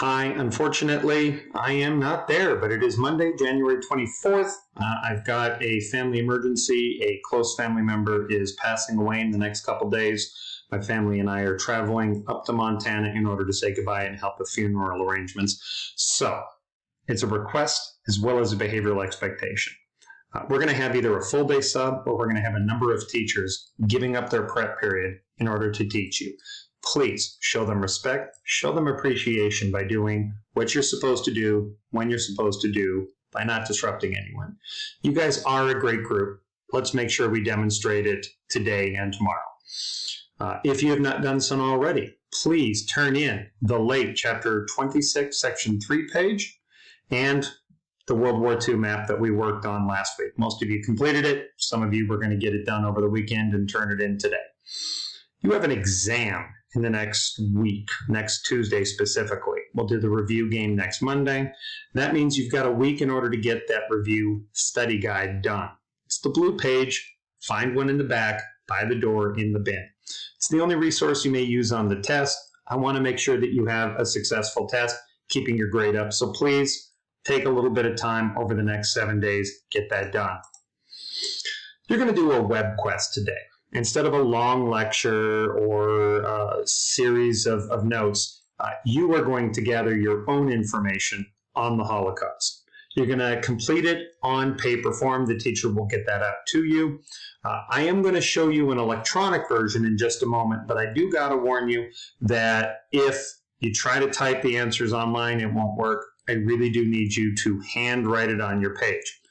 Hi, unfortunately, I am not there, but it is Monday, January 24th. I've got a family emergency. A close family member is passing away in the next couple days. My family and I are traveling up to Montana in order to say goodbye and help with funeral arrangements. So, it's a request as well as a behavioral expectation. We're going to have either a full day sub or we're going to have a number of teachers giving up their prep period in order to teach you. Please show them respect, show them appreciation by doing what you're supposed to do, when you're supposed to do, by not disrupting anyone. You guys are a great group. Let's make sure we demonstrate it today and tomorrow. If you have not done so already, please turn in the late chapter 26, section 3 page and the World War II map that we worked on last week. Most of you completed it. Some of you were going to get it done over the weekend and turn it in today. You have an exam in the next week, next Tuesday specifically. We'll do the review game next Monday. That means you've got a week in order to get that review study guide done. It's the blue page. Find one in the back, by the door, in the bin. It's the only resource you may use on the test. I want to make sure that you have a successful test, keeping your grade up. So please take a little bit of time over the next 7 days, get that done. You're going to do a Webquest today. Instead of a long lecture or a series of notes, you are going to gather your own information on the Holocaust. You're going to complete it on paper form. The teacher will get that out to you. I am going to show you an electronic version in just a moment, but I do got to warn you that if you try to type the answers online, it won't work. I really do need you to handwrite it on your page.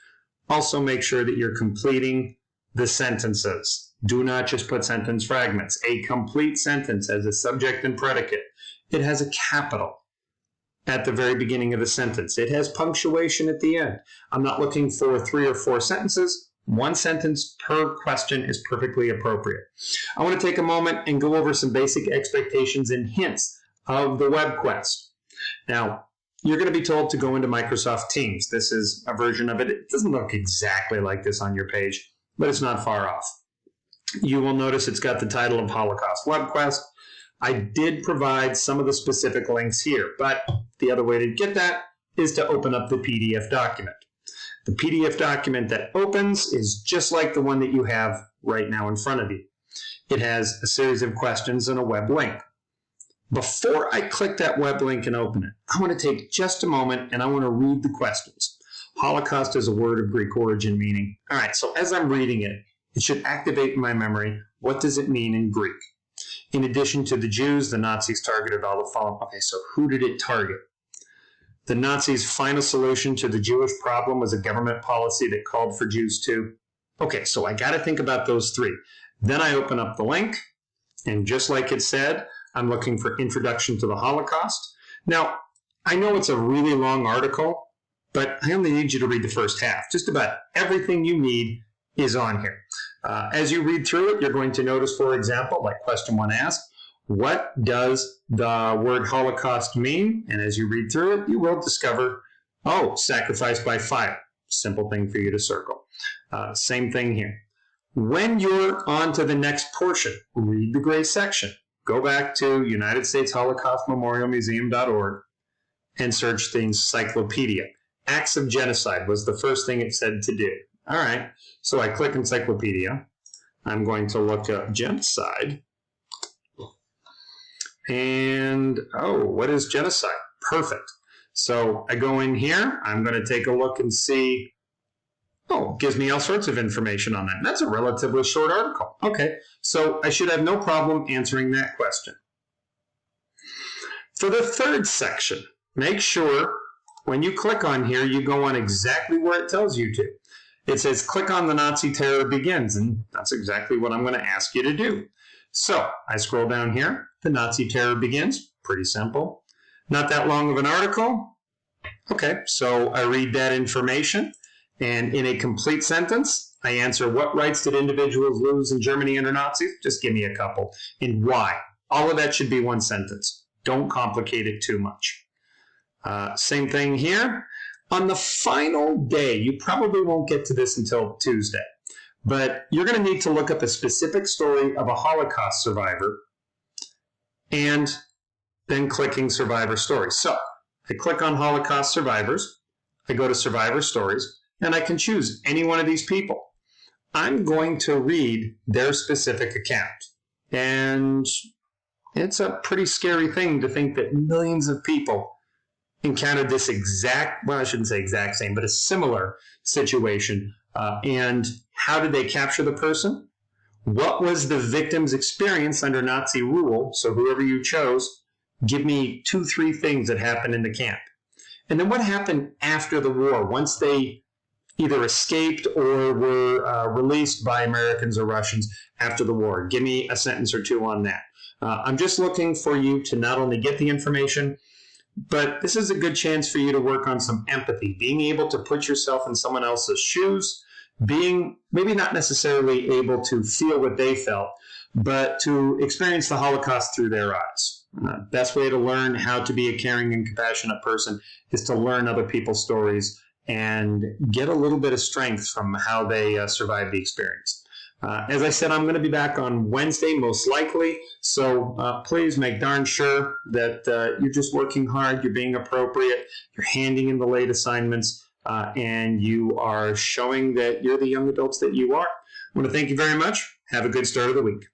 Also, make sure that you're completing the sentences. Do not just put sentence fragments. A complete sentence has a subject and predicate. It has a capital at the very beginning of the sentence. It has punctuation at the end. I'm not looking for 3 or 4 sentences. 1 sentence per question is perfectly appropriate. I want to take a moment and go over some basic expectations and hints of the Webquest. Now, you're going to be told to go into Microsoft Teams. This is a version of it. It doesn't look exactly like this on your page, but it's not far off. You will notice it's got the title of Holocaust Webquest. I did provide some of the specific links here, but the other way to get that is to open up the PDF document. The PDF document that opens is just like the one that you have right now in front of you. It has a series of questions and a web link. Before I click that web link and open it, I want to take just a moment and I want to read the questions. Holocaust is a word of Greek origin meaning. All right, so as I'm reading it, it should activate in my memory, what does it mean in Greek? In addition to the Jews, the Nazis targeted all the following. Okay, so who did it target? The Nazis' final solution to the Jewish problem was a government policy that called for Jews to. Okay, so I got to think about those 3. Then I open up the link, and just like it said, I'm looking for Introduction to the Holocaust. Now, I know it's a really long article, but I only need you to read the first half. Just about everything you need is on here. As you read through it, you're going to notice, for example, like question 1 asks, what does the word Holocaust mean? And as you read through it, you will discover, oh, sacrifice by fire. Simple thing for you to circle. Same thing here. When you're on to the next portion, read the gray section. Go back to United States Holocaust Memorial Museum.org and search the encyclopedia. Acts of genocide was the first thing it said to do. All right, so I click encyclopedia. I'm going to look up genocide. And, oh, what is genocide? Perfect. So I go in here. I'm going to take a look and see. Oh, it gives me all sorts of information on that. That's a relatively short article. Okay, so I should have no problem answering that question. For the third section, make sure when you click on here, you go on exactly where it tells you to. It says, click on the Nazi terror begins, and that's exactly what I'm going to ask you to do. So I scroll down here. The Nazi terror begins. Pretty simple. Not that long of an article. Okay, so I read that information. And in a complete sentence, I answer, what rights did individuals lose in Germany under Nazis? Just give me a couple. And why? All of that should be 1 sentence. Don't complicate it too much. Same thing here. On the final day, you probably won't get to this until Tuesday, but you're going to need to look up a specific story of a Holocaust survivor and then clicking survivor story. So I click on Holocaust survivors. I go to survivor stories, and I can choose any one of these people. I'm going to read their specific account. And it's a pretty scary thing to think that millions of people encountered this I shouldn't say exact same, but a similar situation. And how did they capture the person? What was the victim's experience under Nazi rule? So whoever you chose, give me 2-3 things that happened in the camp. And then what happened after the war, once they either escaped or were released by Americans or Russians after the war? Give me a sentence or two on that. I'm just looking for you to not only get the information, but this is a good chance for you to work on some empathy, being able to put yourself in someone else's shoes, being maybe not necessarily able to feel what they felt, but to experience the Holocaust through their eyes. Best way to learn how to be a caring and compassionate person is to learn other people's stories and get a little bit of strength from how they survived the experience. As I said, I'm going to be back on Wednesday, most likely. So please make darn sure that you're just working hard, you're being appropriate, you're handing in the late assignments, and you are showing that you're the young adults that you are. I want to thank you very much. Have a good start of the week.